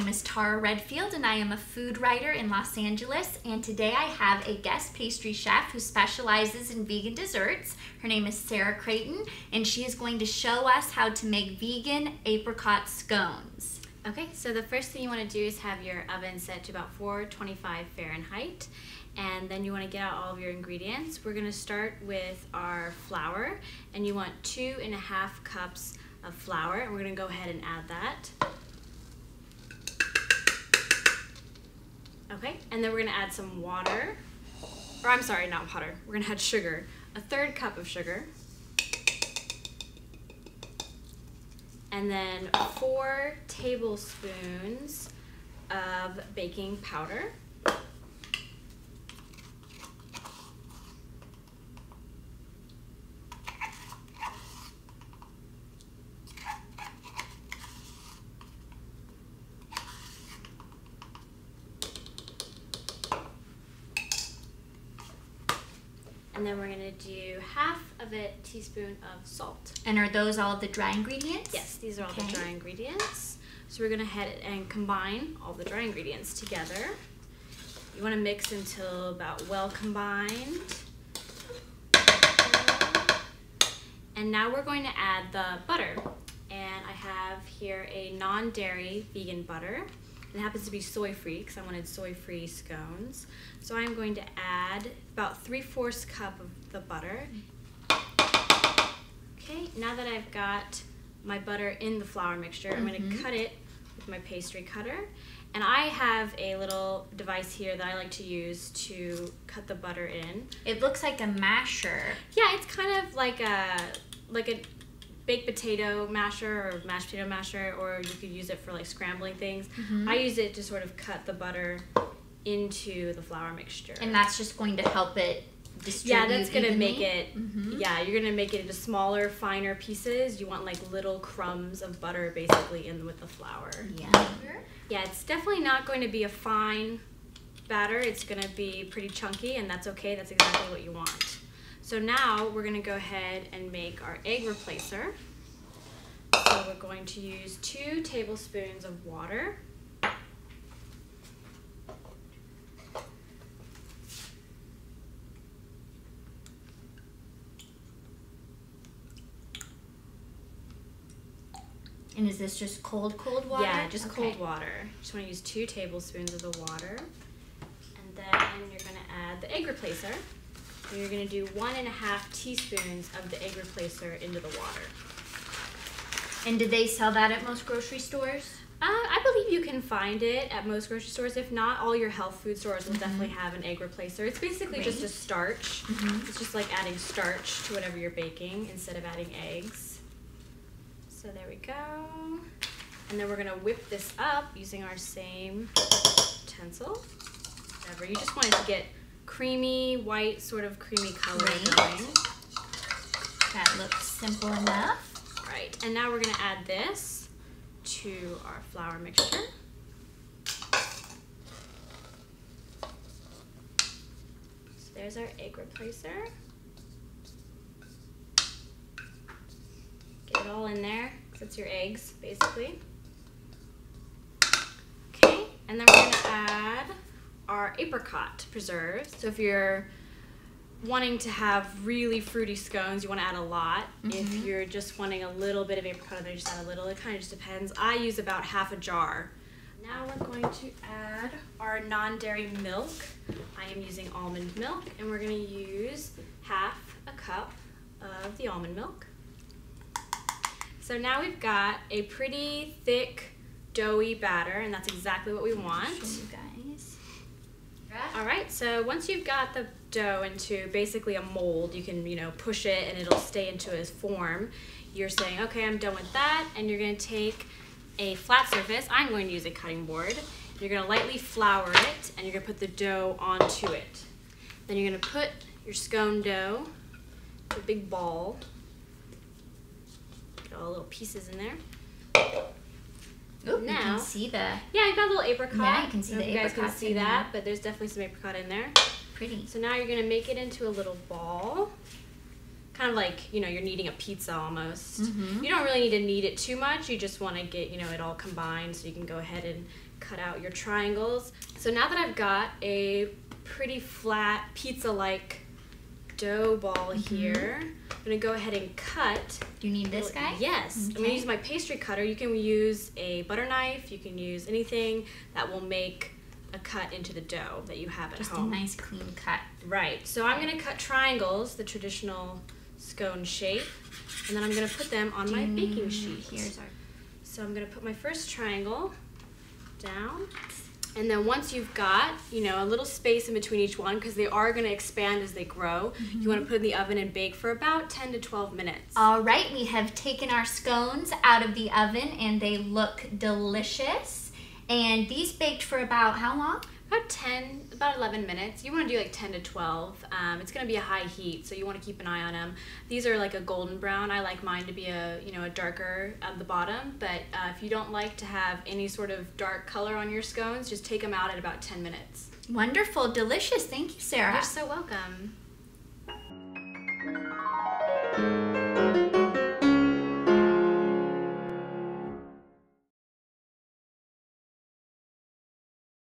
is Tara Redfield and I am a food writer in Los Angeles, and today I have a guest pastry chef who specializes in vegan desserts. Her name is Sarah Creighton and she is going to show us how to make vegan apricot scones. Okay, so the first thing you want to do is have your oven set to about 425 Fahrenheit, and then you want to get out all of your ingredients. We're going to start with our flour, and you want 2.5 cups of flour, and we're going to go ahead and add that. Okay, and then we're going to add some water, or I'm sorry, not water, we're going to add sugar, a 1/3 cup of sugar. And then 4 tablespoons of baking powder. And then we're going to do 1/2 teaspoon of salt. And are those all the dry ingredients? Yes, these are all the dry ingredients. So we're going to head and combine all the dry ingredients together. You want to mix until about well combined. And now we're going to add the butter. And I have here a non-dairy vegan butter. It happens to be soy-free because I wanted soy-free scones. So I'm going to add about 3/4 cup of the butter. Okay, now that I've got my butter in the flour mixture, I'm going to cut it with my pastry cutter. And I have a little device here that I like to use to cut the butter in. It looks like a masher. Yeah, it's kind of like a baked potato masher or mashed potato masher, or you could use it for like scrambling things. I use it to sort of cut the butter into the flour mixture. And that's just going to help it distribute. Yeah, that's going to evenly. make it, yeah, you're going to make it into smaller, finer pieces. You want like little crumbs of butter basically in with the flour. Yeah. Yeah, it's definitely not going to be a fine batter. It's going to be pretty chunky, and that's okay. That's exactly what you want. So now we're going to go ahead and make our egg replacer. So we're going to use 2 tablespoons of water. And is this just cold water? Yeah, just cold water. Just want to use 2 tablespoons of the water. And then you're going to add the egg replacer. And you're going to do 1.5 teaspoons of the egg replacer into the water. And do they sell that at most grocery stores? I believe you can find it at most grocery stores. If not, all your health food stores will definitely have an egg replacer. It's basically just a starch. It's just like adding starch to whatever you're baking instead of adding eggs. So there we go. And then we're going to whip this up using our same utensil. Whatever. You just want it to get creamy, white, sort of creamy color going. That looks simple enough. Right, and now we're going to add this to our flour mixture. So there's our egg replacer. Get it all in there, because it's your eggs, basically. Okay, and then we're going to add our apricot preserves. So if you're wanting to have really fruity scones, you want to add a lot. If you're just wanting a little bit of apricot, then just add a little. It kind of just depends. I use about 1/2 jar. Now we're going to add our non-dairy milk. I am using almond milk, and we're going to use 1/2 cup of the almond milk. So now we've got a pretty thick, doughy batter, and that's exactly what we want. Show you guys. All right, so once you've got the dough into basically a mold, you can, push it and it'll stay into its form. You're saying, okay, I'm done with that, and you're going to take a flat surface. I'm going to use a cutting board. You're going to lightly flour it, and you're going to put the dough onto it. Then you're going to put your scone dough to a big ball. Get all the little pieces in there. Ooh, now, you can see the... Yeah, you've got a little apricot. Yeah, you can see the apricot. You guys can see that, but there's definitely some apricot in there. Pretty. So now you're going to make it into a little ball. Kind of like, you're kneading a pizza almost. You don't really need to knead it too much. You just want to get, it all combined, so you can go ahead and cut out your triangles. So now that I've got a pretty flat pizza-like dough ball here, I'm gonna go ahead and cut. Do you need this guy? Yes. Okay. I'm gonna use my pastry cutter. You can use a butter knife. You can use anything that will make a cut into the dough that you have at home. Just a nice clean cut. Right. So I'm gonna cut triangles, the traditional scone shape, and then I'm gonna put them on my baking sheet. So I'm gonna put my first triangle down, and then once you've got, you know, a little space in between each one, because they are gonna expand as they grow, you wanna put in the oven and bake for about 10 to 12 minutes. All right, we have taken our scones out of the oven and they look delicious. And these baked for about how long? About 11 minutes. You want to do like 10 to 12. It's going to be a high heat, so you want to keep an eye on them. These are like a golden brown. I like mine to be a darker at the bottom, but if you don't like to have any sort of dark color on your scones, just take them out at about 10 minutes. Wonderful, delicious. Thank you, Sarah. You're so welcome.